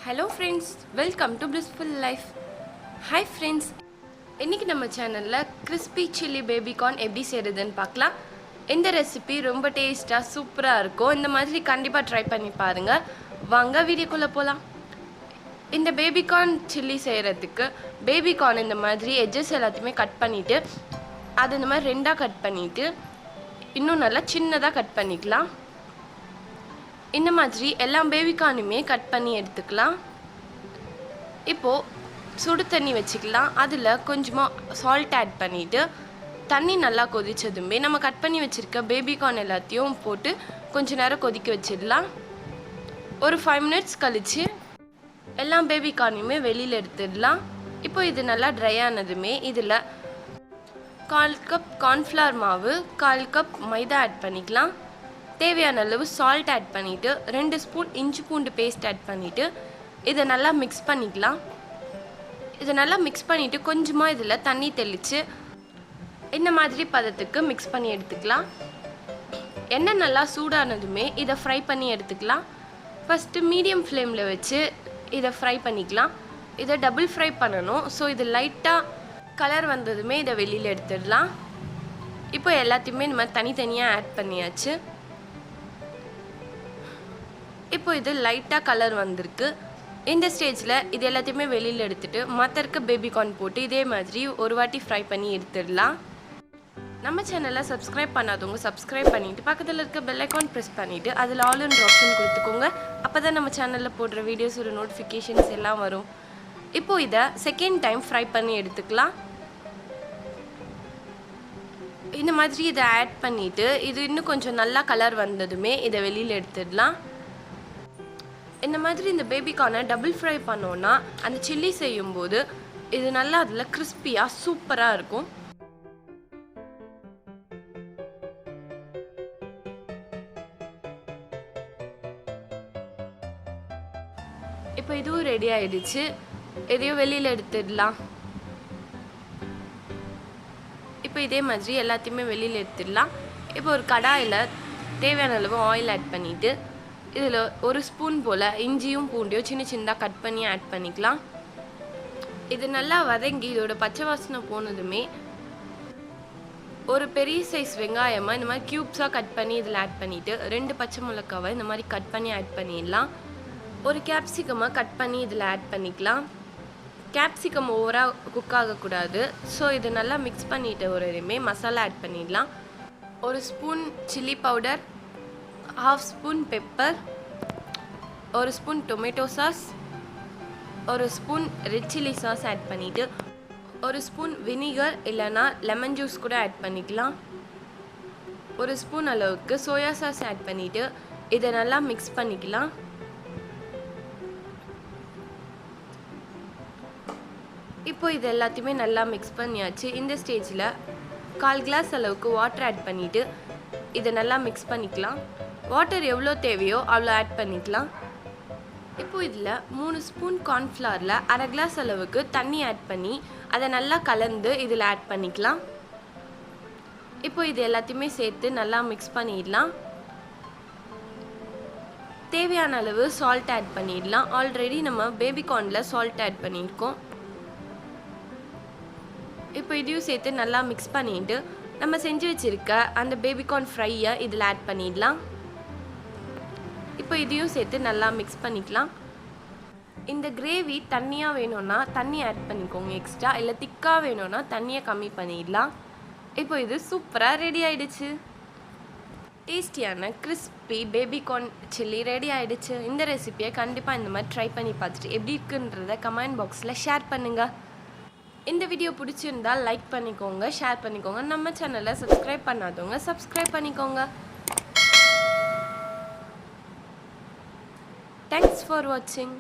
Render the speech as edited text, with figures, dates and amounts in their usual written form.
Hello friends, welcome to Blissful Life. Hi friends, இன்னைக்கு நம்ம சேனல்ல crispy chili baby corn எப்படி செய்யறதுன்னு பார்க்கலாம். இந்த ரெசிபி ரொம்ப டேஸ்டா சூப்பரா இருக்கும். இந்த மாதிரி கண்டிப்பா ட்ரை பண்ணி பாருங்க. வாங்க வீடியோக்குள்ள போலாம். இந்த பேபி கார்ன் chili செய்யறதுக்கு பேபி கார்ன் இந்த மாதிரி எட்ஜஸ் எல்லாத்தையுமே கட் பண்ணிட்டு அது இந்த மாதிரி ரெண்டா கட் பண்ணிட்டு இன்னும் நல்லா சின்னதா கட் பண்ணிக்கலாம். இந்த மாதிரி எல்லா பேபி கார்னுமே கட் பண்ணி எடுத்துக்கலாம். இப்போ சுடு தண்ணி வச்சுக்கலாம். அதில் கொஞ்சமாக சால்ட் ஆட் பண்ணிவிட்டு தண்ணி நல்லா கொதிச்சதுமே நம்ம கட் பண்ணி வச்சுருக்க பேபி கார்ன் எல்லாத்தையும் போட்டு கொஞ்ச நேரம் கொதிக்க வச்சிடலாம். ஒரு 5 மினிட்ஸ் கழித்து எல்லா பேபி கார்னையுமே வெளியில் எடுத்துடலாம். இப்போ இது நல்லா ட்ரை ஆனதுமே இதில் 1/4 கப் கார்ன்ஃப்ளவர் மாவு 1/4 கப் மைதா ஆட் பண்ணிக்கலாம். தேவையான அளவு சால்ட் ஆட் பண்ணிவிட்டு 2 ஸ்பூன் இஞ்சி பூண்டு பேஸ்ட் ஆட் பண்ணிவிட்டு இதை நல்லா மிக்ஸ் பண்ணிக்கலாம். இதை நல்லா மிக்ஸ் பண்ணிவிட்டு கொஞ்சமாக இதில் தண்ணி தெளித்து இந்த மாதிரி பதத்துக்கு மிக்ஸ் பண்ணி எடுத்துக்கலாம். எண்ணெய் நல்லா சூடானதுமே இதை ஃப்ரை பண்ணி எடுத்துக்கலாம். ஃபஸ்ட்டு மீடியம் ஃப்ளேமில் வச்சு இதை ஃப்ரை பண்ணிக்கலாம். இதை டபுள் ஃப்ரை பண்ணணும். ஸோ இது லைட்டாக கலர் வந்ததுமே இதை வெளியில் எடுத்துடலாம். இப்போ எல்லாத்தையுமே நம்ம தனித்தனியாக ஆட் பண்ணியாச்சு. இப்போ இது லைட்டாக கலர் வந்திருக்கு. இந்த ஸ்டேஜில் இது எல்லாத்தையுமே வெளியில் எடுத்துகிட்டு மற்ற பேபி கார்ன் போட்டு இதே மாதிரி ஒரு வாட்டி ஃப்ரை பண்ணி எடுத்துடலாம். நம்ம சேனலை சப்ஸ்கிரைப் பண்ணாதவங்க சப்ஸ்கிரைப் பண்ணிவிட்டு பக்கத்தில் இருக்க பெல் ஐக்கான் ப்ரெஸ் பண்ணிவிட்டு அதில் ஆல் இன் ஆப்ஷன் கொடுத்துக்கோங்க. அப்போ தான் நம்ம சேனலில் போடுற வீடியோஸோட நோட்டிஃபிகேஷன்ஸ் எல்லாம் வரும். இப்போது இதை செகண்ட் டைம் ஃப்ரை பண்ணி எடுத்துக்கலாம். இந்த மாதிரி இதை ஆட் பண்ணிவிட்டு இது இன்னும் கொஞ்சம் நல்லா கலர் வந்ததுமே இதை வெளியில் எடுத்துடலாம். இந்த மாதிரி இந்த பேபி கார்னை டபுள் ஃப்ரை பண்ணோன்னா அந்த சில்லி செய்யும்போது இது நல்லா அதில் கிறிஸ்பியாக சூப்பராக இருக்கும். இப்போ இதுவும் ரெடி ஆயிடுச்சு. இதையும் வெளியில் எடுத்துடலாம். இப்போ இதே மாதிரி எல்லாத்தையுமே வெளியில் எடுத்துடலாம். இப்போ ஒரு கடாயில் தேவையான அளவு ஆயில் ஆட் பண்ணிவிட்டு இதில் 1 ஸ்பூன் போல் இஞ்சியும் பூண்டையும் சின்ன சின்னதாக கட் பண்ணி ஆட் பண்ணிக்கலாம். இது நல்லா வதங்கி இதோட பச்சை வாசனை போனதுமே ஒரு பெரிய சைஸ் வெங்காயமாக இந்த மாதிரி க்யூப்ஸாக கட் பண்ணி இதில் ஆட் பண்ணிவிட்டு 2 பச்சை மிளகாவை இந்த மாதிரி கட் பண்ணி ஆட் பண்ணிடலாம். ஒரு கேப்சிகமாக கட் பண்ணி இதில் ஆட் பண்ணிக்கலாம். கேப்சிகம் ஓவராக குக் ஆகக்கூடாது. ஸோ இது நல்லா மிக்ஸ் பண்ணிவிட்டு ஒருமே மசாலா ஆட் பண்ணிடலாம். 1 spoon chilli powder, 1/2 spoon pepper, 1 spoon tomato sauce, 1 spoon red chilli sauce add பண்ணிவிட்டு 1 ஸ்பூன் வினிகர் இல்லைனா லெமன் ஜூஸ் கூட ஆட் பண்ணிக்கலாம். 1 ஸ்பூன் அளவுக்கு சோயா சாஸ் ஆட் பண்ணிவிட்டு இதை நல்லா மிக்ஸ் பண்ணிக்கலாம். இப்போ இது எல்லாத்தையுமே நல்லா மிக்ஸ் பண்ணியாச்சு. இந்த ஸ்டேஜில் 1/4 கிளாஸ் அளவுக்கு வாட்டர் ஆட் பண்ணிவிட்டு இதை நல்லா மிக்ஸ் பண்ணிக்கலாம். வாட்டர் எவ்வளோ தேவையோ அவ்வளோ ஆட் பண்ணிக்கலாம். இப்போது இதில் 3 ஸ்பூன் கார்ன்ஃப்ளவரில் 1/2 கிளாஸ் அளவுக்கு தண்ணி ஆட் பண்ணி அதை நல்லா கலந்து இதில் ஆட் பண்ணிக்கலாம். இப்போ இது எல்லாத்தையுமே சேர்த்து நல்லா மிக்ஸ் பண்ணிடலாம். தேவையான அளவு சால்ட் ஆட் பண்ணிடலாம். ஆல்ரெடி நம்ம பேபி கார்னில் சால்ட் ஆட் பண்ணியிருக்கோம். இப்போ இதையும் சேர்த்து நல்லா மிக்ஸ் பண்ணிவிட்டு நம்ம செஞ்சு வச்சுருக்க அந்த பேபி கார்ன் ஃப்ரையை இதில் ஆட் பண்ணிடலாம். இப்போ இதையும் சேர்த்து நல்லா மிக்ஸ் பண்ணிக்கலாம். இந்த கிரேவி தண்ணியாக வேணும்னா தண்ணி ஆட் பண்ணிக்கோங்க எக்ஸ்ட்ரா, இல்லை திக்காக வேணும்னா தண்ணியை கம்மி பண்ணிடலாம். இப்போ இது சூப்பராக ரெடி ஆகிடுச்சு. டேஸ்டியான crispy baby corn chilli ready ஆகிடுச்சு. இந்த ரெசிபியை கண்டிப்பாக இந்த மாதிரி ட்ரை பண்ணி பார்த்துட்டு எப்படி இருக்குன்றத கமெண்ட் பாக்ஸில் ஷேர் பண்ணுங்கள். இந்த வீடியோ பிடிச்சிருந்தால் லைக் பண்ணிக்கோங்க, ஷேர் பண்ணிக்கோங்க. நம்ம சேனலை சப்ஸ்கிரைப் பண்ணாதவங்க சப்ஸ்கிரைப் பண்ணிக்கோங்க. Thanks for watching.